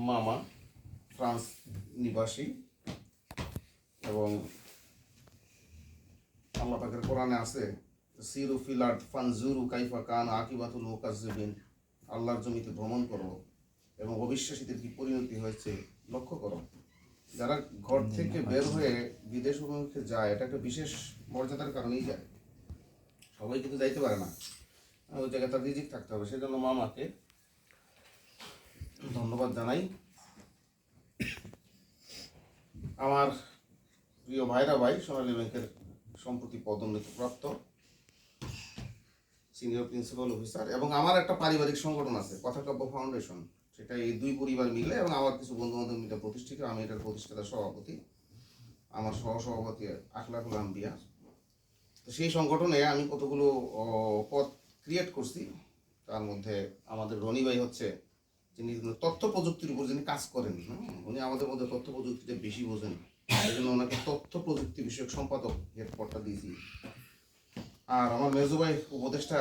মামা ফ্রান্স নিবাসী, এবং আল্লাহ পাকের কোরআনে আছে সিরু ফিল আরদ ফানজুরু কাইফা কানা আকিবাতুল মুকাজ্জিবিন, আল্লাহর জমিতে ভ্রমণ করো এবং অবিশ্বাসীদের কি পরিণতি হয়েছে লক্ষ্য করো। যারা ঘর থেকে বের হয়ে বিদেশ অভিমুখে যায়, এটা একটা বিশেষ মর্যাদার কারণেই যায়, সবাই কিন্তু যাইতে পারে না, ওই জায়গায় তার রিজিক থাকতে হবে। সেজন্য মামাকে ধন্যবাদ জানাই। আমার প্রিয় ভাইরা ভাই, সোনালী ব্যাংকের সম্প্রতি পদোন্নতিপ্রাপ্ত সিনিয়র প্রিন্সিপাল অফিসার, এবং আমার একটা পারিবারিক সংগঠন আছে কথাকাব্য ফাউন্ডেশন, সেটা এই দুই পরিবার মিলে এবং আমার কিছু বন্ধু বান্ধব মিলে প্রতিষ্ঠিত। আমি এটার প্রতিষ্ঠাতা সভাপতি, আমার সহসভাপতি আখলাকুল আম্বিয়া। তো সেই সংগঠনে আমি কতগুলো পদ ক্রিয়েট করছি। তার মধ্যে আমাদের রনি ভাই হচ্ছে, যিনি তথ্য প্রযুক্তির উপর যিনি কাজ করেন, উনি আমাদের মধ্যে তথ্য প্রযুক্তিতে বেশি বোঝেন, এই জন্য ওনাকে তথ্য প্রযুক্তি বিষয়ক সম্পাদক এর পদটা দিয়েছি। আর আমার মেজো ভাই উপদেষ্টা